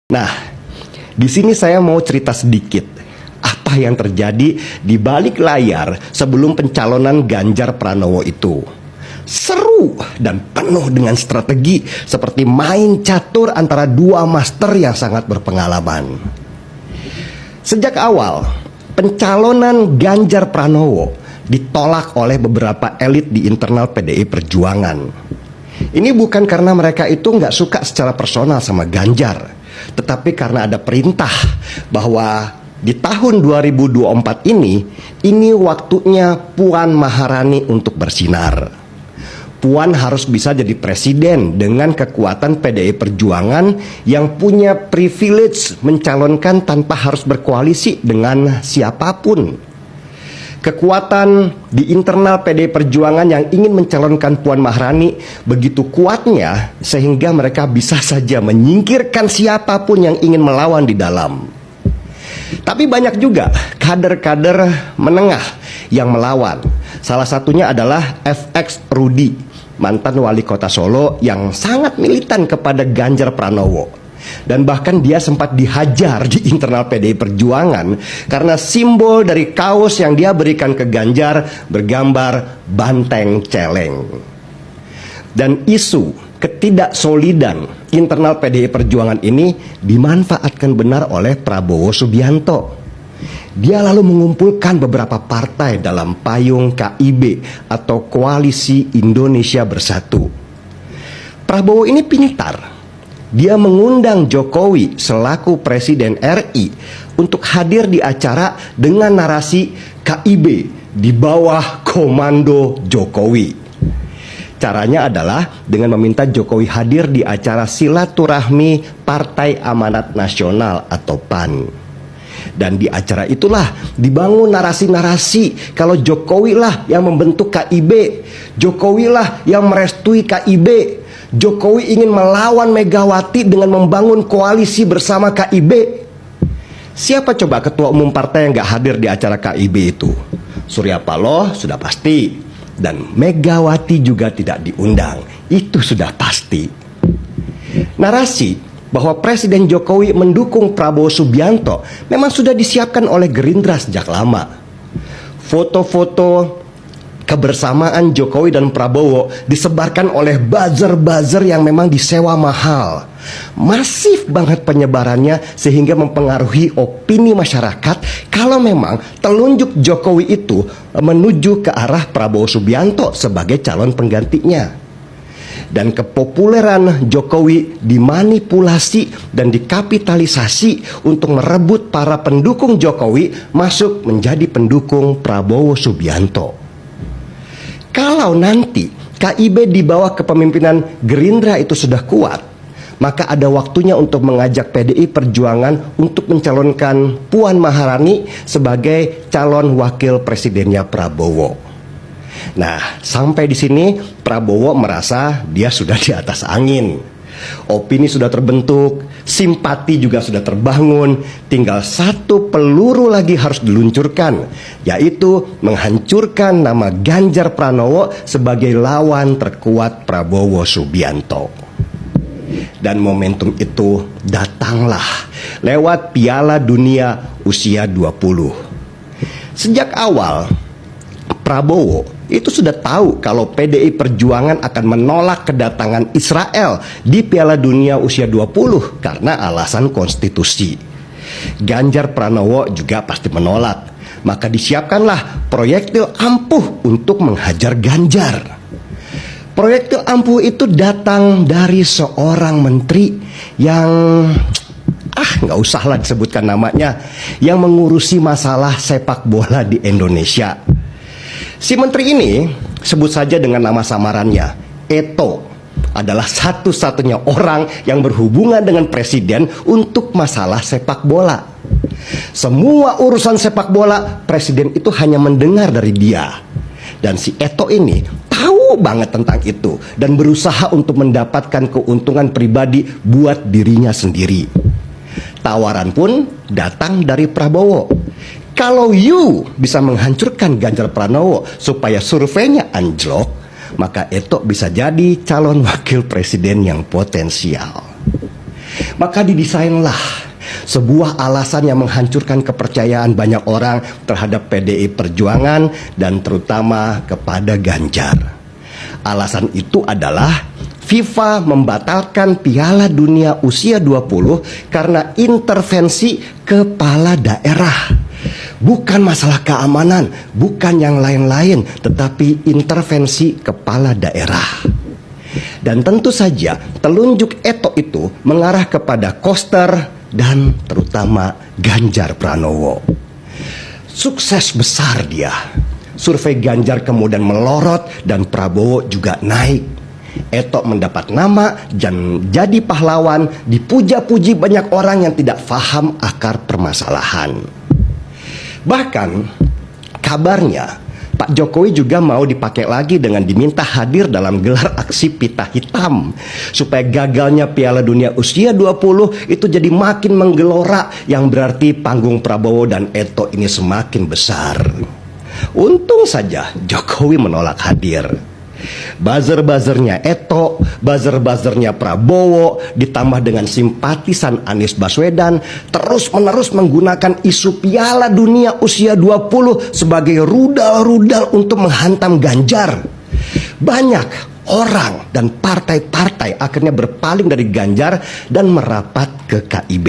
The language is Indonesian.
Nah, di sini saya mau cerita sedikit apa yang terjadi di balik layar sebelum pencalonan Ganjar Pranowo itu. Seru dan penuh dengan strategi seperti main catur antara dua master yang sangat berpengalaman. Sejak awal, pencalonan Ganjar Pranowo ditolak oleh beberapa elit di internal PDI Perjuangan. Ini bukan karena mereka itu nggak suka secara personal sama Ganjar, tetapi karena ada perintah bahwa di tahun 2024 ini waktunya Puan Maharani untuk bersinar. Puan harus bisa jadi presiden dengan kekuatan PDI Perjuangan yang punya privilege mencalonkan tanpa harus berkoalisi dengan siapapun. Kekuatan di internal PDI Perjuangan yang ingin mencalonkan Puan Maharani begitu kuatnya sehingga mereka bisa saja menyingkirkan siapapun yang ingin melawan di dalam. Tapi banyak juga kader-kader menengah yang melawan. Salah satunya adalah FX Rudy, mantan wali kota Solo yang sangat militan kepada Ganjar Pranowo. Dan bahkan dia sempat dihajar di internal PDI Perjuangan karena simbol dari kaos yang dia berikan ke Ganjar bergambar banteng celeng. Dan isu ketidaksolidan internal PDI Perjuangan ini dimanfaatkan benar oleh Prabowo Subianto. Dia lalu mengumpulkan beberapa partai dalam payung KIB atau Koalisi Indonesia Bersatu. Prabowo ini pintar. Dia mengundang Jokowi selaku Presiden RI untuk hadir di acara dengan narasi KIB di bawah komando Jokowi. Caranya adalah dengan meminta Jokowi hadir di acara silaturahmi Partai Amanat Nasional atau PAN. Dan di acara itulah dibangun narasi-narasi kalau Jokowi lah yang membentuk KIB, Jokowi lah yang merestui KIB, Jokowi ingin melawan Megawati dengan membangun koalisi bersama KIB. Siapa coba ketua umum partai yang gak hadir di acara KIB itu? Surya Paloh sudah pasti, dan Megawati juga tidak diundang. Itu sudah pasti. Narasi bahwa Presiden Jokowi mendukung Prabowo Subianto memang sudah disiapkan oleh Gerindra sejak lama. Foto-foto kebersamaan Jokowi dan Prabowo disebarkan oleh buzzer-buzzer yang memang disewa mahal. Masif banget penyebarannya sehingga mempengaruhi opini masyarakat kalau memang telunjuk Jokowi itu menuju ke arah Prabowo Subianto sebagai calon penggantinya. Dan kepopuleran Jokowi dimanipulasi dan dikapitalisasi untuk merebut para pendukung Jokowi masuk menjadi pendukung Prabowo Subianto. Kalau nanti KIB di bawah kepemimpinan Gerindra itu sudah kuat, maka ada waktunya untuk mengajak PDI Perjuangan untuk mencalonkan Puan Maharani sebagai calon wakil presidennya Prabowo. Nah, sampai di sini Prabowo merasa dia sudah di atas angin. Opini sudah terbentuk, simpati juga sudah terbangun, tinggal satu peluru lagi harus diluncurkan, yaitu menghancurkan nama Ganjar Pranowo sebagai lawan terkuat Prabowo Subianto. Dan momentum itu datanglah lewat Piala Dunia usia 20. Sejak awal Prabowo itu sudah tahu kalau PDI Perjuangan akan menolak kedatangan Israel di Piala Dunia usia 20 karena alasan konstitusi. Ganjar Pranowo juga pasti menolak. Maka disiapkanlah proyektil ampuh untuk menghajar Ganjar. Proyektil ampuh itu datang dari seorang menteri yang nggak usahlah disebutkan namanya, yang mengurusi masalah sepak bola di Indonesia. Si menteri ini, sebut saja dengan nama samarannya, Eto, adalah satu-satunya orang yang berhubungan dengan presiden untuk masalah sepak bola. Semua urusan sepak bola, presiden itu hanya mendengar dari dia. Dan si Eto ini tahu banget tentang itu dan berusaha untuk mendapatkan keuntungan pribadi buat dirinya sendiri. Tawaran pun datang dari Prabowo. Kalau you bisa menghancurkan Ganjar Pranowo supaya surveinya anjlok, maka Eto bisa jadi calon wakil presiden yang potensial. Maka didesainlah sebuah alasan yang menghancurkan kepercayaan banyak orang terhadap PDI Perjuangan dan terutama kepada Ganjar. Alasan itu adalah FIFA membatalkan Piala Dunia usia 20 karena intervensi kepala daerah. Bukan masalah keamanan, bukan yang lain-lain, tetapi intervensi kepala daerah. Dan tentu saja telunjuk Eto itu mengarah kepada Koster dan terutama Ganjar Pranowo. Sukses besar dia. Survei Ganjar kemudian melorot dan Prabowo juga naik. Eto mendapat nama dan jadi pahlawan, dipuja-puji banyak orang yang tidak paham akar permasalahan. Bahkan kabarnya Pak Jokowi juga mau dipakai lagi dengan diminta hadir dalam gelar aksi pita hitam supaya gagalnya Piala Dunia usia 20 itu jadi makin menggelora, yang berarti panggung Prabowo dan Eto ini semakin besar. Untung saja Jokowi menolak hadir. Buzzer-buzzernya Eto, buzzer-buzzernya Prabowo, ditambah dengan simpatisan Anies Baswedan terus-menerus menggunakan isu Piala Dunia usia 20 sebagai rudal-rudal untuk menghantam Ganjar. Banyak orang dan partai-partai akhirnya berpaling dari Ganjar dan merapat ke KIB.